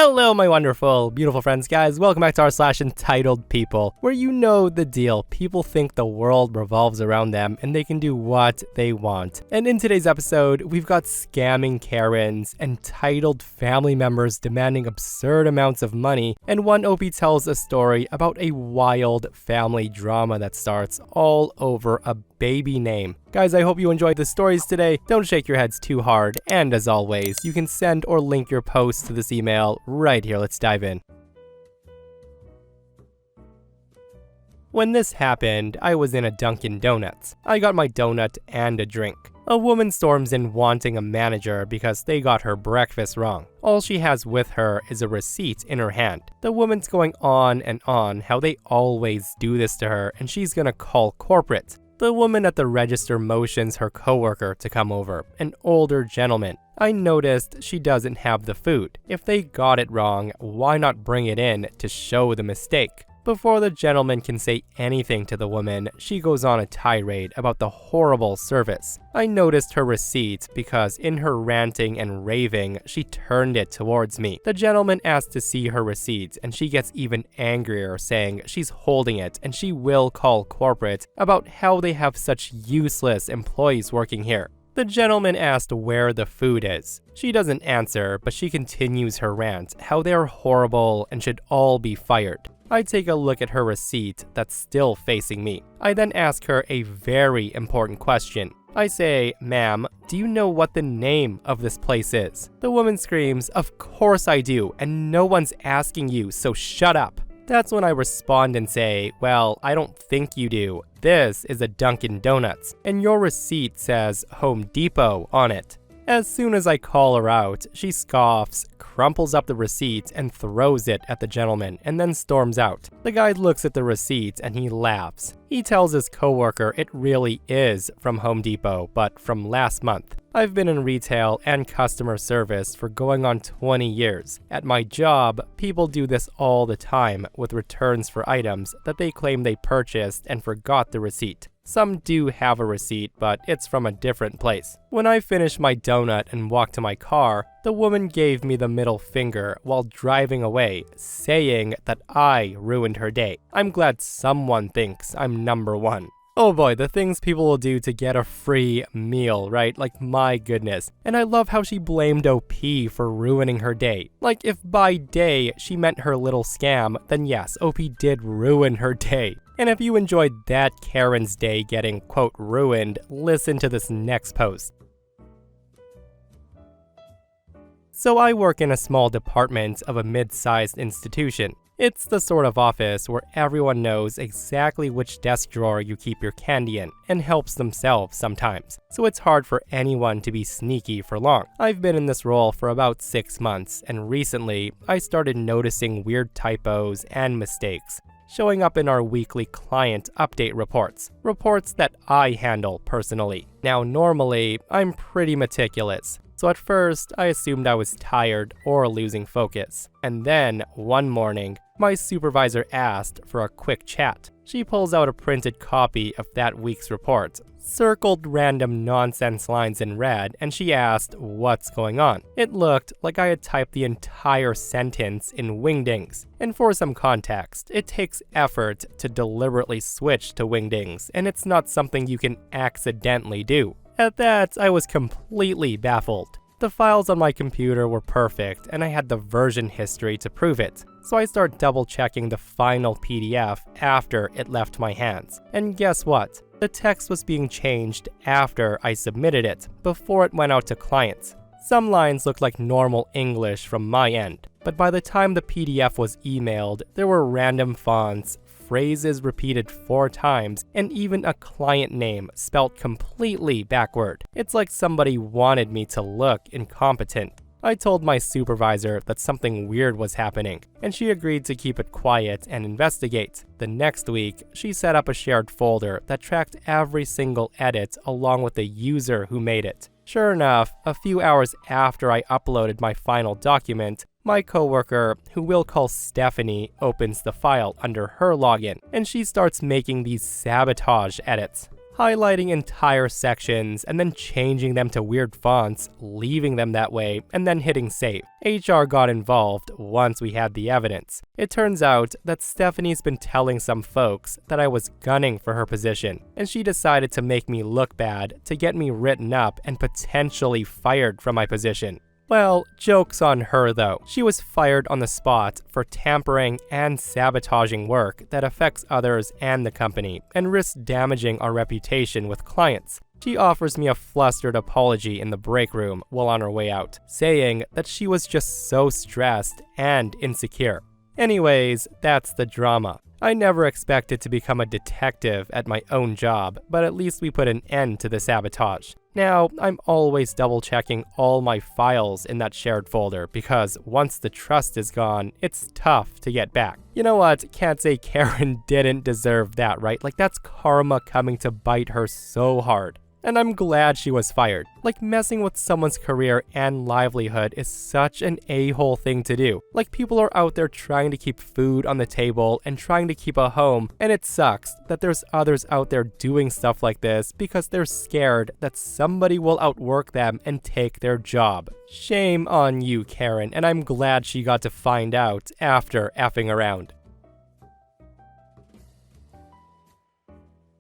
Hello, my wonderful, beautiful friends, guys. Welcome back to r/EntitledPeople, where you know the deal. People think the world revolves around them and they can do what they want. And in today's episode, we've got scamming Karens, entitled family members demanding absurd amounts of money, and one OP tells a story about a wild family drama that starts all over a baby name. Guys, I hope you enjoyed the stories today. Don't shake your heads too hard, and as always, you can send or link your posts to this email right here. Let's dive in. When this happened, I was in a Dunkin' Donuts. I got my donut and a drink. A woman storms in wanting a manager because they got her breakfast wrong. All she has with her is a receipt in her hand. The woman's going on and on how they always do this to her and she's gonna call corporate. The woman at the register motions her coworker to come over, an older gentleman. I noticed she doesn't have the food. If they got it wrong, why not bring it in to show the mistake? Before the gentleman can say anything to the woman, she goes on a tirade about the horrible service. I noticed her receipt because in her ranting and raving, she turned it towards me. The gentleman asked to see her receipt and she gets even angrier, saying she's holding it and she will call corporate about how they have such useless employees working here. The gentleman asked where the food is. She doesn't answer, but she continues her rant, how they're horrible and should all be fired. I take a look at her receipt that's still facing me. I then ask her a very important question. I say, "Ma'am, do you know what the name of this place is?" The woman screams, "Of course I do, and no one's asking you, so shut up." That's when I respond and say, "Well, I don't think you do. This is a Dunkin' Donuts, and your receipt says Home Depot on it." As soon as I call her out, she scoffs, crumples up the receipt, and throws it at the gentleman, and then storms out. The guy looks at the receipt and he laughs. He tells his coworker it really is from Home Depot, but from last month. I've been in retail and customer service for going on 20 years. At my job, people do this all the time with returns for items that they claim they purchased and forgot the receipt. Some do have a receipt, but it's from a different place. When I finished my donut and walked to my car, the woman gave me the middle finger while driving away, saying that I ruined her day. I'm glad someone thinks I'm number one. Oh boy, the things people will do to get a free meal, right? Like, my goodness. And I love how she blamed OP for ruining her day. Like, if by day she meant her little scam, then yes, OP did ruin her day. And if you enjoyed that Karen's day getting, quote, ruined, listen to this next post. So I work in a small department of a mid-sized institution. It's the sort of office where everyone knows exactly which desk drawer you keep your candy in, and helps themselves sometimes. So it's hard for anyone to be sneaky for long. I've been in this role for about 6 months, and recently, I started noticing weird typos and mistakes showing up in our weekly client update reports that I handle personally. Now, normally, I'm pretty meticulous. So at first, I assumed I was tired or losing focus. And then, one morning, my supervisor asked for a quick chat. She pulls out a printed copy of that week's report, circled random nonsense lines in red, and she asked what's going on. It looked like I had typed the entire sentence in wingdings. And for some context, it takes effort to deliberately switch to wingdings, and it's not something you can accidentally do. At that, I was completely baffled. The files on my computer were perfect, and I had the version history to prove it. So I start double-checking the final PDF after it left my hands. And guess what? The text was being changed after I submitted it, before it went out to clients. Some lines looked like normal English from my end, but by the time the PDF was emailed, there were random fonts, phrases repeated 4 times, and even a client name spelt completely backward. It's like somebody wanted me to look incompetent. I told my supervisor that something weird was happening, and she agreed to keep it quiet and investigate. The next week, she set up a shared folder that tracked every single edit along with the user who made it. Sure enough, a few hours after I uploaded my final document, my coworker, who we'll call Stephanie, opens the file under her login, and she starts making these sabotage edits. highlighting entire sections and then changing them to weird fonts, leaving them that way, and then hitting save. HR got involved once we had the evidence. It turns out that Stephanie's been telling some folks that I was gunning for her position, and she decided to make me look bad to get me written up and potentially fired from my position. Well, joke's on her though. She was fired on the spot for tampering and sabotaging work that affects others and the company, and risks damaging our reputation with clients. She offers me a flustered apology in the break room while on her way out, saying that she was just so stressed and insecure. Anyways, that's the drama. I never expected to become a detective at my own job, but at least we put an end to the sabotage. Now, I'm always double-checking all my files in that shared folder because once the trust is gone, it's tough to get back. You know what? Can't say Karen didn't deserve that, right? Like, that's karma coming to bite her so hard. And I'm glad she was fired. Like, messing with someone's career and livelihood is such an a-hole thing to do. Like, people are out there trying to keep food on the table and trying to keep a home, and it sucks that there's others out there doing stuff like this because they're scared that somebody will outwork them and take their job. Shame on you, Karen, and I'm glad she got to find out after effing around.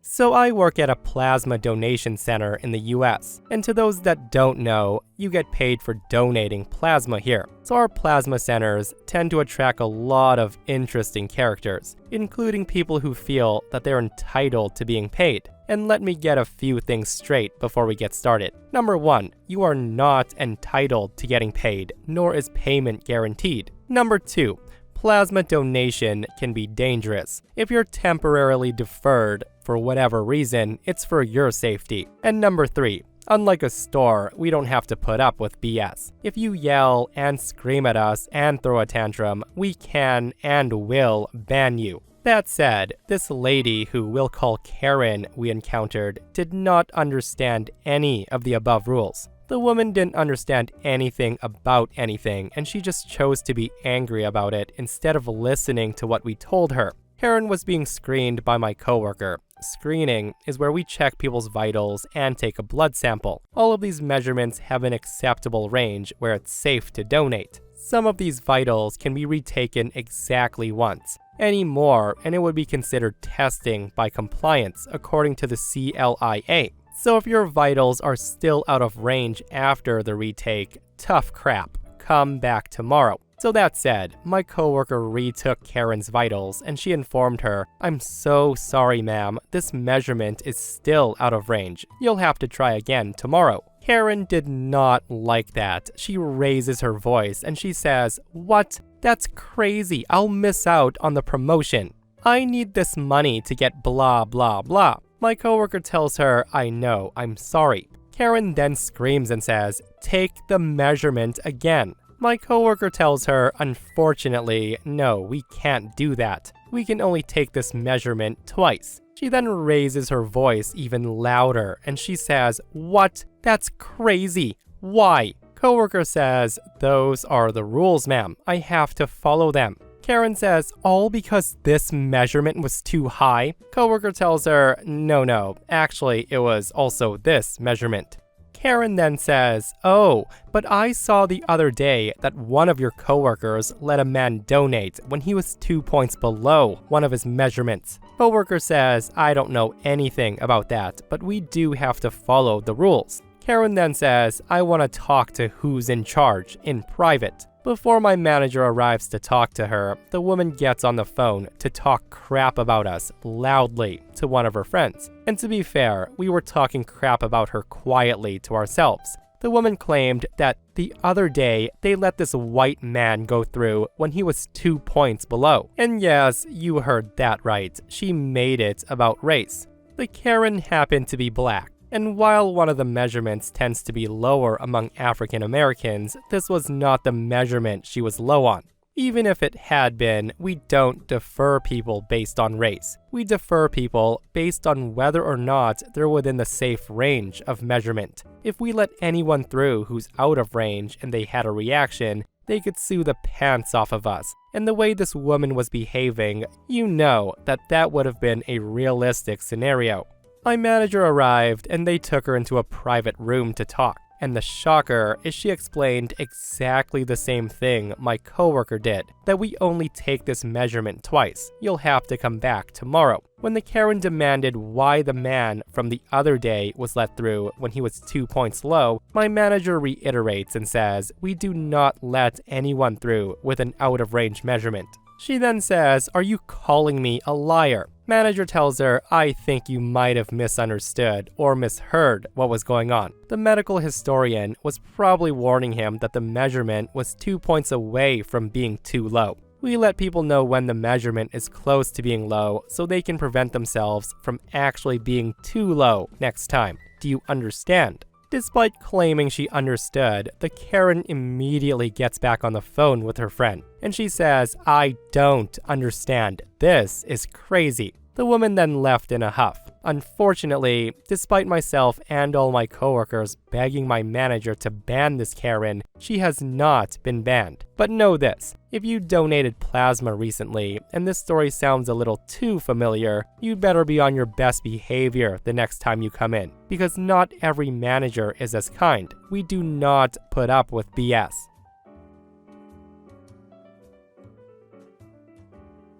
So I work at a plasma donation center in the US, and to those that don't know, you get paid for donating plasma here. So our plasma centers tend to attract a lot of interesting characters, including people who feel that they're entitled to being paid. And let me get a few things straight before we get started. Number 1, you are not entitled to getting paid, nor is payment guaranteed. Number 2, plasma donation can be dangerous. If you're temporarily deferred for whatever reason, it's for your safety. And number 3, unlike a store, we don't have to put up with BS. If you yell and scream at us and throw a tantrum, we can and will ban you. That said, this lady who we'll call Karen we encountered did not understand any of the above rules. The woman didn't understand anything about anything, and she just chose to be angry about it instead of listening to what we told her. Karen was being screened by my coworker. Screening is where we check people's vitals and take a blood sample. All of these measurements have an acceptable range where it's safe to donate. Some of these vitals can be retaken exactly once. Any more, and it would be considered testing by compliance according to the CLIA. So if your vitals are still out of range after the retake, tough crap, come back tomorrow. So that said, my coworker retook Karen's vitals and she informed her, "I'm so sorry ma'am, this measurement is still out of range. You'll have to try again tomorrow." Karen did not like that. She raises her voice and she says, "What? That's crazy. I'll miss out on the promotion. I need this money to get blah blah blah." My coworker tells her, "I know, I'm sorry." Karen then screams and says, "Take the measurement again." My coworker tells her, "Unfortunately, no, we can't do that. We can only take this measurement twice." She then raises her voice even louder and she says, "What? That's crazy. Why?" Coworker says, "Those are the rules, ma'am. I have to follow them." Karen says, "All because this measurement was too high?" Coworker tells her, No, actually it was also this measurement." Karen then says, "Oh, but I saw the other day that one of your coworkers let a man donate when he was 2 points below one of his measurements." Coworker says, "I don't know anything about that, but we do have to follow the rules." Karen then says, "I want to talk to who's in charge in private." Before my manager arrives to talk to her, the woman gets on the phone to talk crap about us loudly to one of her friends. And to be fair, we were talking crap about her quietly to ourselves. The woman claimed that the other day they let this white man go through when he was 2 points below. And yes, you heard that right. She made it about race. The Karen happened to be black. And while one of the measurements tends to be lower among African Americans, this was not the measurement she was low on. Even if it had been, we don't defer people based on race. We defer people based on whether or not they're within the safe range of measurement. If we let anyone through who's out of range and they had a reaction, they could sue the pants off of us. And the way this woman was behaving, you know that would have been a realistic scenario. My manager arrived and they took her into a private room to talk. And the shocker is she explained exactly the same thing my coworker did, that we only take this measurement twice. You'll have to come back tomorrow. When the Karen demanded why the man from the other day was let through when he was 2 points low, my manager reiterates and says, "We do not let anyone through with an out-of-range measurement." She then says, "Are you calling me a liar?" Manager tells her, "I think you might have misunderstood or misheard what was going on." The medical historian was probably warning him that the measurement was 2 points away from being too low. We let people know when the measurement is close to being low so they can prevent themselves from actually being too low next time. Do you understand? Despite claiming she understood, the Karen immediately gets back on the phone with her friend, and she says, "I don't understand. This is crazy." The woman then left in a huff. Unfortunately, despite myself and all my coworkers begging my manager to ban this Karen, she has not been banned. But know this, if you donated plasma recently and this story sounds a little too familiar, you'd better be on your best behavior the next time you come in, because not every manager is as kind. We do not put up with BS.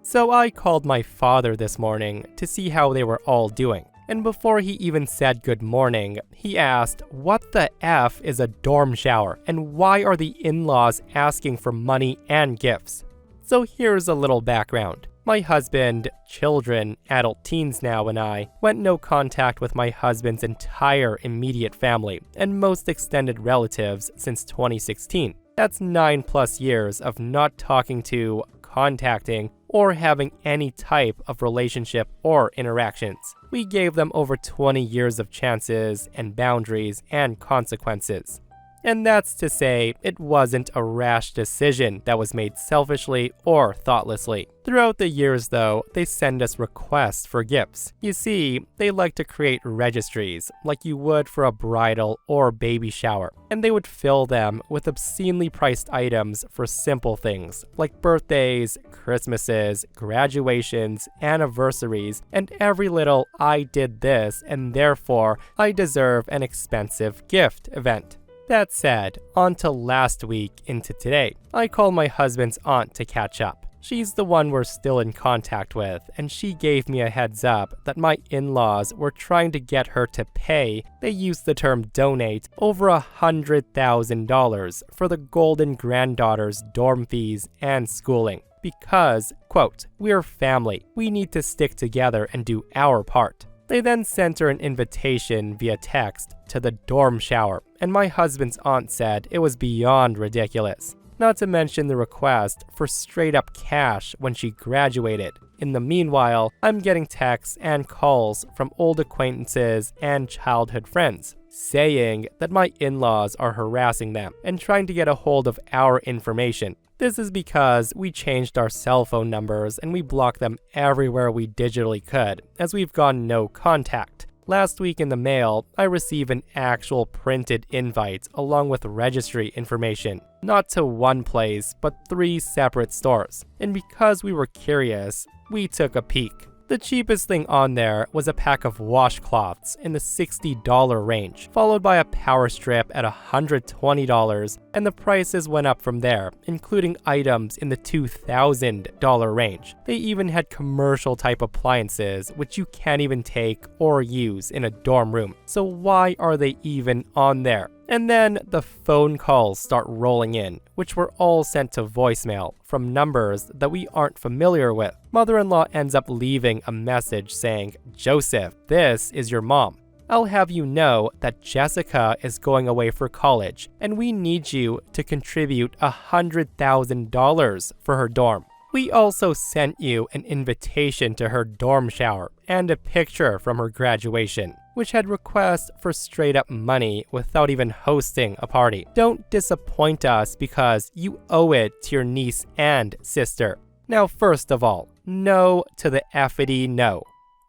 So I called my father this morning to see how they were all doing. And before he even said good morning, he asked, "What the F is a dorm shower? And why are the in-laws asking for money and gifts?" So here's a little background. My husband, children, adult teens now, and I went no contact with my husband's entire immediate family and most extended relatives since 2016. That's 9+ years of not talking to, contacting, or having any type of relationship or interactions. We gave them over 20 years of chances and boundaries and consequences. And that's to say, it wasn't a rash decision that was made selfishly or thoughtlessly. Throughout the years though, they send us requests for gifts. You see, they like to create registries, like you would for a bridal or baby shower. And they would fill them with obscenely priced items for simple things, like birthdays, Christmases, graduations, anniversaries, and every little "I did this and therefore I deserve an expensive gift" event. That said, on to last week into today. I called my husband's aunt to catch up. She's the one we're still in contact with, and she gave me a heads up that my in-laws were trying to get her to pay, they used the term donate, over $100,000 for the golden granddaughter's dorm fees and schooling. Because, quote, "We're family. We need to stick together and do our part." They then sent her an invitation via text to the dorm shower, and my husband's aunt said it was beyond ridiculous. Not to mention the request for straight-up cash when she graduated. In the meanwhile, I'm getting texts and calls from old acquaintances and childhood friends saying that my in-laws are harassing them and trying to get a hold of our information. This is because we changed our cell phone numbers and we blocked them everywhere we digitally could, as we've gone no contact. Last week in the mail, I received an actual printed invite along with registry information, not to one place, but 3 separate stores. And because we were curious, we took a peek. The cheapest thing on there was a pack of washcloths in the $60 range, followed by a power strip at $120, and the prices went up from there, including items in the $2,000 range. They even had commercial type appliances, which you can't even take or use in a dorm room. So why are they even on there? And then the phone calls start rolling in, which were all sent to voicemail from numbers that we aren't familiar with. Mother-in-law ends up leaving a message saying, "Joseph, this is your mom. I'll have you know that Jessica is going away for college, and we need you to contribute $100,000 for her dorm. We also sent you an invitation to her dorm shower and a picture from her graduation, which had requests for straight-up money without even hosting a party. Don't disappoint us because you owe it to your niece and sister." Now, first of all, no to the effity no.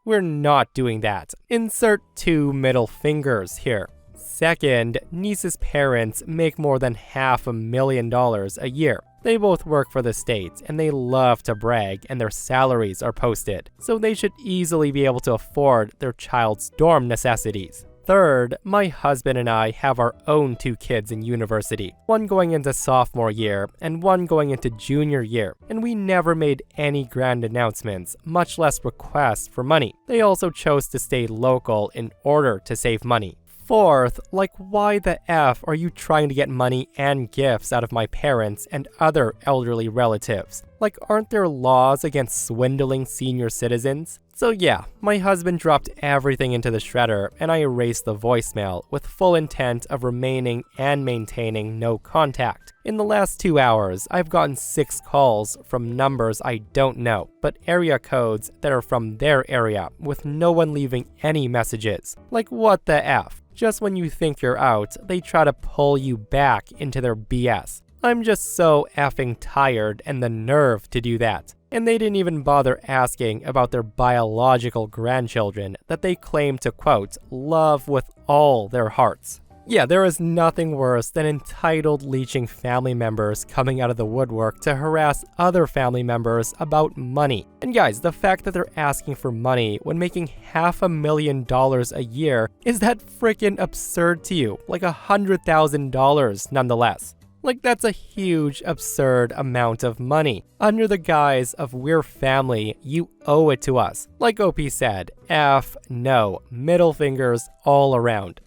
We're not doing that. Insert 2 middle fingers here. Second, niece's parents make more than $500,000 a year. They both work for the state, and they love to brag, and their salaries are posted, so they should easily be able to afford their child's dorm necessities. Third, my husband and I have our own 2 kids in university, one going into sophomore year and one going into junior year, and we never made any grand announcements, much less requests for money. They also chose to stay local in order to save money. Fourth, like, why the F are you trying to get money and gifts out of my parents and other elderly relatives? Like, aren't there laws against swindling senior citizens? So yeah, my husband dropped everything into the shredder and I erased the voicemail with full intent of remaining and maintaining no contact. In the last 2 hours, I've gotten 6 calls from numbers I don't know, but area codes that are from their area, with no one leaving any messages. Like, what the F? Just when you think you're out, they try to pull you back into their BS. I'm just so effing tired and the nerve to do that. And they didn't even bother asking about their biological grandchildren that they claim to, quote, love with all their hearts. Yeah, there is nothing worse than entitled leeching family members coming out of the woodwork to harass other family members about money. And guys, the fact that they're asking for money when making $500,000 a year, is that freaking absurd to you? Like $100,000 nonetheless. Like, that's a huge, absurd amount of money. Under the guise of we're family, you owe it to us. Like OP said, F no, middle fingers all around.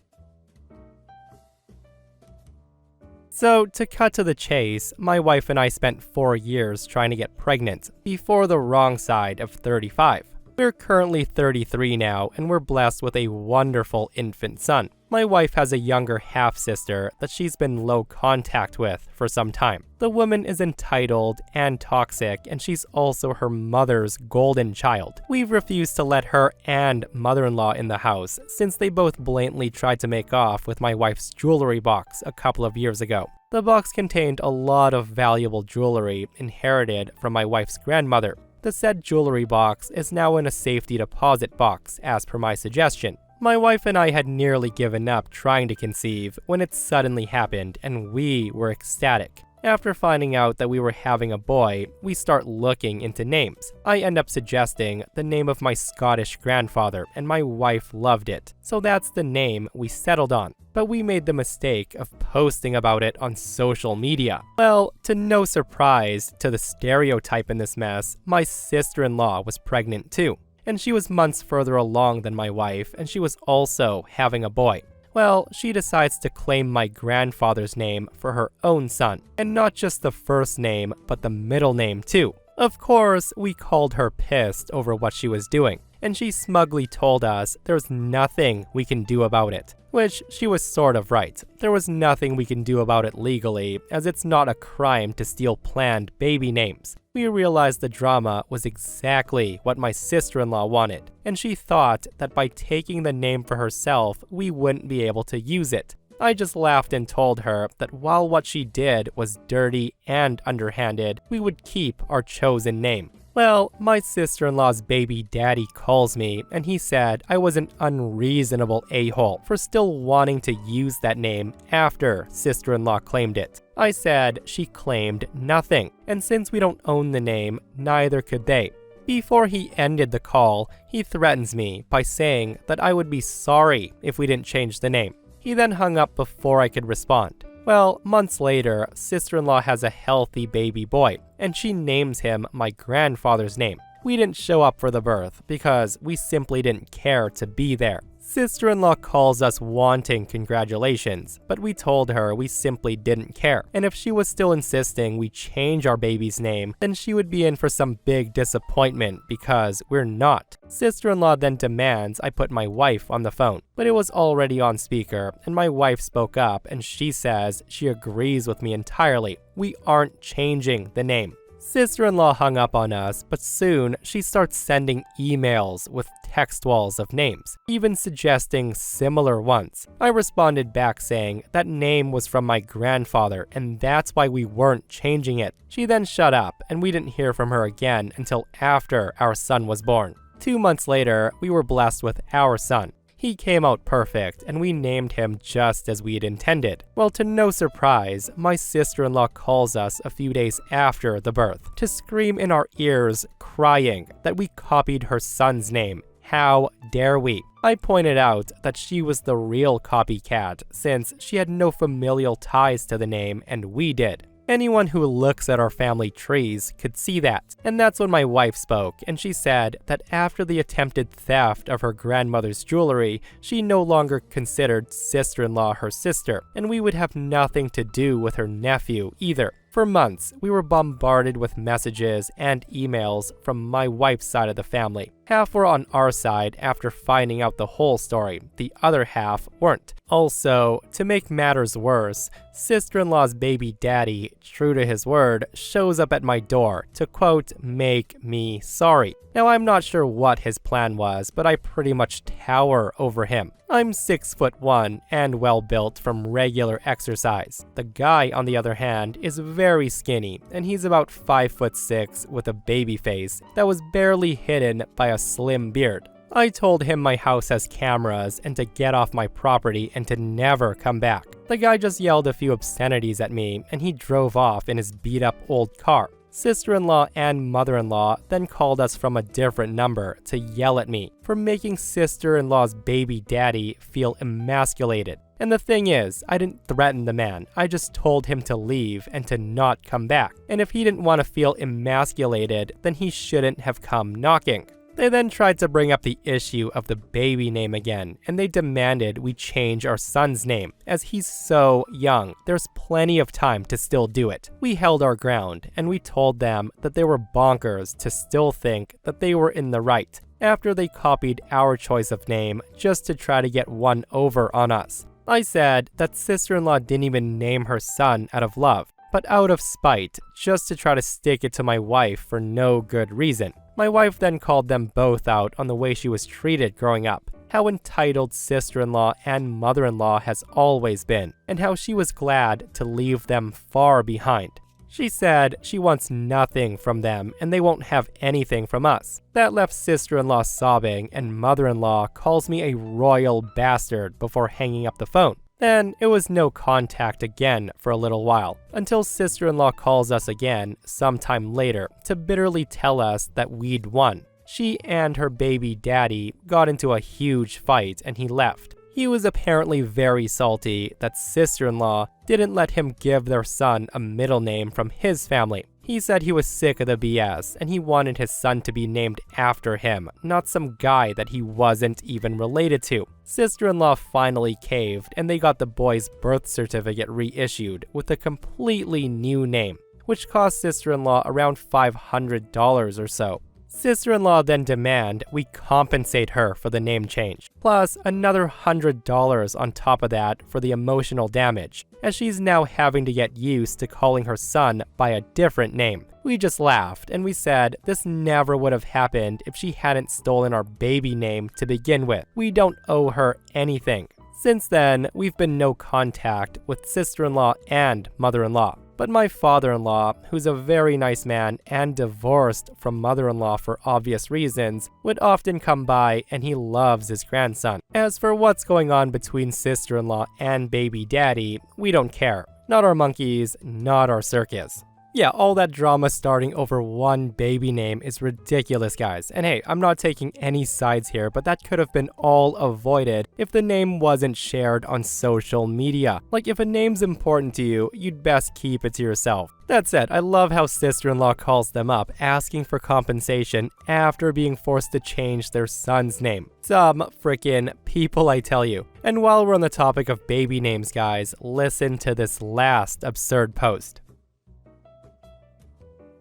So, to cut to the chase, my wife and I spent 4 years trying to get pregnant before the wrong side of 35. We're currently 33 now, and we're blessed with a wonderful infant son. My wife has a younger half-sister that she's been low contact with for some time. The woman is entitled and toxic, and she's also her mother's golden child. We've refused to let her and mother-in-law in the house since they both blatantly tried to make off with my wife's jewelry box a couple of years ago. The box contained a lot of valuable jewelry inherited from my wife's grandmother. The said jewelry box is now in a safety deposit box, as per my suggestion. My wife and I had nearly given up trying to conceive when it suddenly happened, and we were ecstatic. After finding out that we were having a boy, we start looking into names. I end up suggesting the name of my Scottish grandfather, and my wife loved it, so that's the name we settled on. But we made the mistake of posting about it on social media. Well, to no surprise to the stereotype in this mess, my sister-in-law was pregnant too. And she was months further along than my wife, and she was also having a boy. Well, she decides to claim my grandfather's name for her own son. And not just the first name, but the middle name too. Of course, we called her pissed over what she was doing, and she smugly told us there's nothing we can do about it. Which she was sort of right. There was nothing we can do about it legally, as it's not a crime to steal planned baby names. We realized the drama was exactly what my sister-in-law wanted, and she thought that by taking the name for herself, we wouldn't be able to use it. I just laughed and told her that while what she did was dirty and underhanded, we would keep our chosen name. Well, my sister-in-law's baby daddy calls me, and he said I was an unreasonable a-hole for still wanting to use that name after sister-in-law claimed it. I said she claimed nothing, and since we don't own the name, neither could they. Before he ended the call, he threatens me by saying that I would be sorry if we didn't change the name. He then hung up before I could respond. Well, months later, sister-in-law has a healthy baby boy, and she names him my grandfather's name. We didn't show up for the birth because we simply didn't care to be there. Sister-in-law calls us wanting congratulations, but we told her we simply didn't care. And if she was still insisting we change our baby's name, then she would be in for some big disappointment because we're not. Sister-in-law then demands I put my wife on the phone, but it was already on speaker, and my wife spoke up and she says she agrees with me entirely. We aren't changing the name. Sister-in-law hung up on us, but soon she starts sending emails with text walls of names, even suggesting similar ones. I responded back saying that name was from my grandfather and that's why we weren't changing it. She then shut up and we didn't hear from her again until after our son was born. 2 months later, we were blessed with our son. He came out perfect, and we named him just as we had intended. Well, to no surprise, my sister-in-law calls us a few days after the birth to scream in our ears, crying that we copied her son's name. How dare we? I pointed out that she was the real copycat since she had no familial ties to the name and we did. Anyone who looks at our family trees could see that. And that's when my wife spoke, and she said that after the attempted theft of her grandmother's jewelry, she no longer considered sister-in-law her sister, and we would have nothing to do with her nephew either. For months, we were bombarded with messages and emails from my wife's side of the family. Half were on our side after finding out the whole story, the other half weren't. Also, to make matters worse, sister-in-law's baby daddy, true to his word, shows up at my door to quote, make me sorry. Now I'm not sure what his plan was, but I pretty much tower over him. I'm 6'1" and well built from regular exercise. The guy, on the other hand, is very skinny, and he's about 5'6" with a baby face that was barely hidden by a slim beard. I told him my house has cameras and to get off my property and to never come back. The guy just yelled a few obscenities at me and he drove off in his beat-up old car. Sister-in-law and mother-in-law then called us from a different number to yell at me for making sister-in-law's baby daddy feel emasculated. And the thing is, I didn't threaten the man, I just told him to leave and to not come back. And if he didn't want to feel emasculated, then he shouldn't have come knocking. They then tried to bring up the issue of the baby name again, and they demanded we change our son's name. As he's so young, there's plenty of time to still do it. We held our ground, and we told them that they were bonkers to still think that they were in the right, after they copied our choice of name just to try to get one over on us. I said that sister-in-law didn't even name her son out of love, but out of spite, just to try to stick it to my wife for no good reason. My wife then called them both out on the way she was treated growing up, how entitled sister-in-law and mother-in-law has always been, and how she was glad to leave them far behind. She said she wants nothing from them and they won't have anything from us. That left sister-in-law sobbing, and mother-in-law calls me a royal bastard before hanging up the phone. Then it was no contact again for a little while, until sister-in-law calls us again sometime later to bitterly tell us that we'd won. She and her baby daddy got into a huge fight and he left. He was apparently very salty that sister-in-law didn't let him give their son a middle name from his family. He said he was sick of the BS and he wanted his son to be named after him, not some guy that he wasn't even related to. Sister-in-law finally caved and they got the boy's birth certificate reissued with a completely new name, which cost sister-in-law around $500 or so. Sister-in-law then demand we compensate her for the name change, plus another $100 on top of that for the emotional damage, as she's now having to get used to calling her son by a different name. We just laughed and we said this never would have happened if she hadn't stolen our baby name to begin with. We don't owe her anything. Since then, we've been no contact with sister-in-law and mother-in-law. But my father-in-law, who's a very nice man and divorced from mother-in-law for obvious reasons, would often come by and he loves his grandson. As for what's going on between sister-in-law and baby daddy, we don't care. Not our monkeys, not our circus. Yeah, all that drama starting over one baby name is ridiculous, guys. And hey, I'm not taking any sides here, but that could have been all avoided if the name wasn't shared on social media. Like, if a name's important to you, you'd best keep it to yourself. That said, I love how sister-in-law calls them up, asking for compensation after being forced to change their son's name. Some frickin' people, I tell you. And while we're on the topic of baby names, guys, listen to this last absurd post.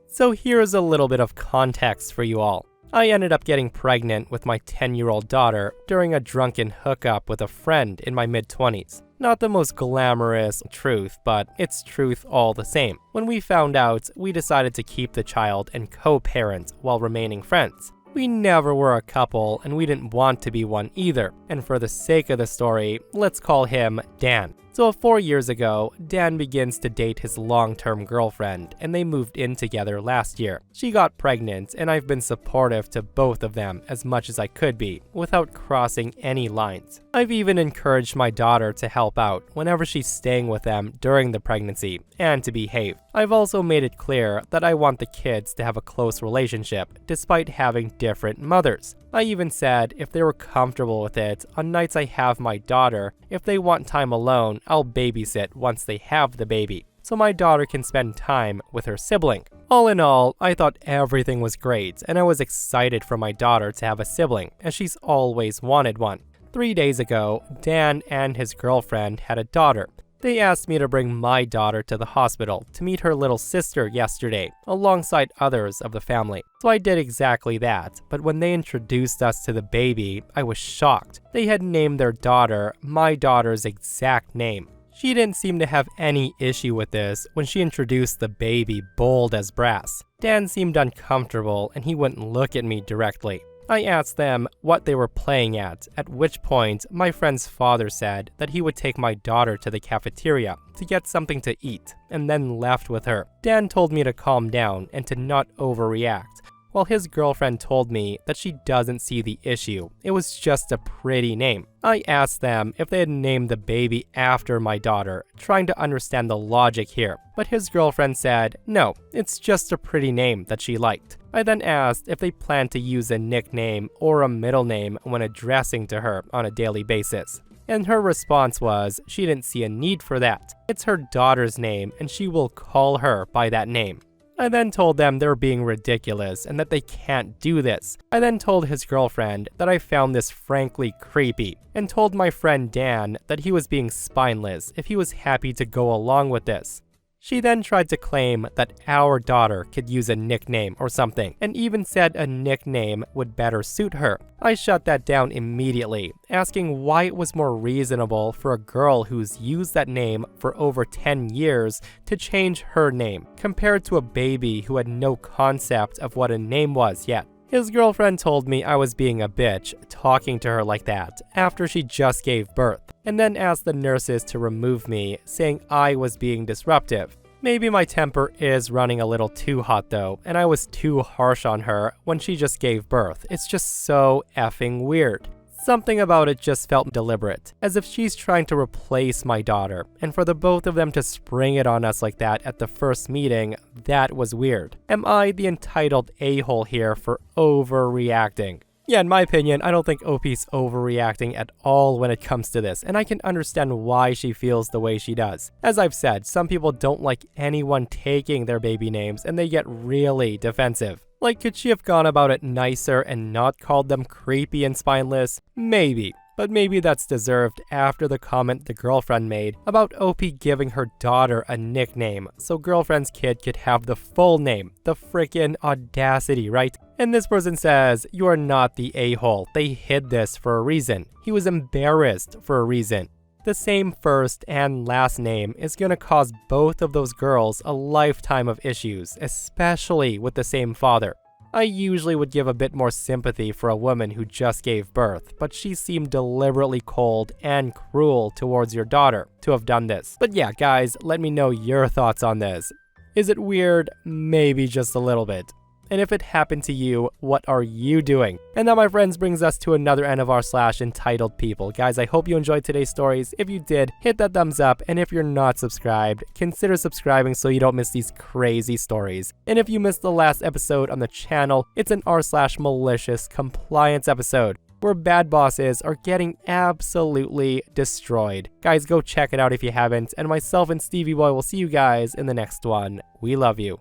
So here's a little bit of context for you all. I ended up getting pregnant with my 10-year-old daughter during a drunken hookup with a friend in my mid-20s. Not the most glamorous truth, but it's truth all the same. When we found out, we decided to keep the child and co-parent while remaining friends. We never were a couple, and we didn't want to be one either. And for the sake of the story, let's call him Dan. So 4 years ago, Dan begins to date his long-term girlfriend, and they moved in together last year. She got pregnant, and I've been supportive to both of them as much as I could be, without crossing any lines. I've even encouraged my daughter to help out whenever she's staying with them during the pregnancy, and to behave. I've also made it clear that I want the kids to have a close relationship, despite having different mothers. I even said if they were comfortable with it, on nights I have my daughter, if they want time alone, I'll babysit once they have the baby, so my daughter can spend time with her sibling. All in all, I thought everything was great, and I was excited for my daughter to have a sibling, as she's always wanted one. 3 days ago, Dan and his girlfriend had a daughter. They asked me to bring my daughter to the hospital to meet her little sister yesterday, alongside others of the family. So I did exactly that, but when they introduced us to the baby, I was shocked. They had named their daughter my daughter's exact name. She didn't seem to have any issue with this when she introduced the baby bold as brass. Dan seemed uncomfortable and he wouldn't look at me directly. I asked them what they were playing at which point my friend's father said that he would take my daughter to the cafeteria to get something to eat, and then left with her. Dan told me to calm down and to not overreact, while his girlfriend told me that she doesn't see the issue. It was just a pretty name. I asked them if they had named the baby after my daughter, trying to understand the logic here, but his girlfriend said, no, it's just a pretty name that she liked. I then asked if they planned to use a nickname or a middle name when addressing to her on a daily basis. And her response was she didn't see a need for that. It's her daughter's name and she will call her by that name. I then told them they were being ridiculous and that they can't do this. I then told his girlfriend that I found this frankly creepy, and told my friend Dan that he was being spineless if he was happy to go along with this. She then tried to claim that our daughter could use a nickname or something, and even said a nickname would better suit her. I shut that down immediately, asking why it was more reasonable for a girl who's used that name for over 10 years to change her name, compared to a baby who had no concept of what a name was yet. His girlfriend told me I was being a bitch talking to her like that after she just gave birth, and then asked the nurses to remove me, saying I was being disruptive. Maybe my temper is running a little too hot though, and I was too harsh on her when she just gave birth. It's just so effing weird. Something about it just felt deliberate, as if she's trying to replace my daughter, and for the both of them to spring it on us like that at the first meeting, that was weird. Am I the entitled a-hole here for overreacting? Yeah, in my opinion, I don't think OP's overreacting at all when it comes to this, and I can understand why she feels the way she does. As I've said, some people don't like anyone taking their baby names, and they get really defensive. Like, could she have gone about it nicer and not called them creepy and spineless? Maybe. But maybe that's deserved after the comment the girlfriend made about OP giving her daughter a nickname so girlfriend's kid could have the full name. The frickin' audacity, right? And this person says, you are not the a-hole. They hid this for a reason. He was embarrassed for a reason. The same first and last name is gonna cause both of those girls a lifetime of issues, especially with the same father. I usually would give a bit more sympathy for a woman who just gave birth, but she seemed deliberately cold and cruel towards your daughter to have done this. But yeah, guys, let me know your thoughts on this. Is it weird? Maybe just a little bit. And if it happened to you, what are you doing? And that, my friends, brings us to another end of our /entitled people. Guys, I hope you enjoyed today's stories. If you did, hit that thumbs up. And if you're not subscribed, consider subscribing so you don't miss these crazy stories. And if you missed the last episode on the channel, it's an r/malicious compliance episode, where bad bosses are getting absolutely destroyed. Guys, go check it out if you haven't. And myself and Stevie Boy will see you guys in the next one. We love you.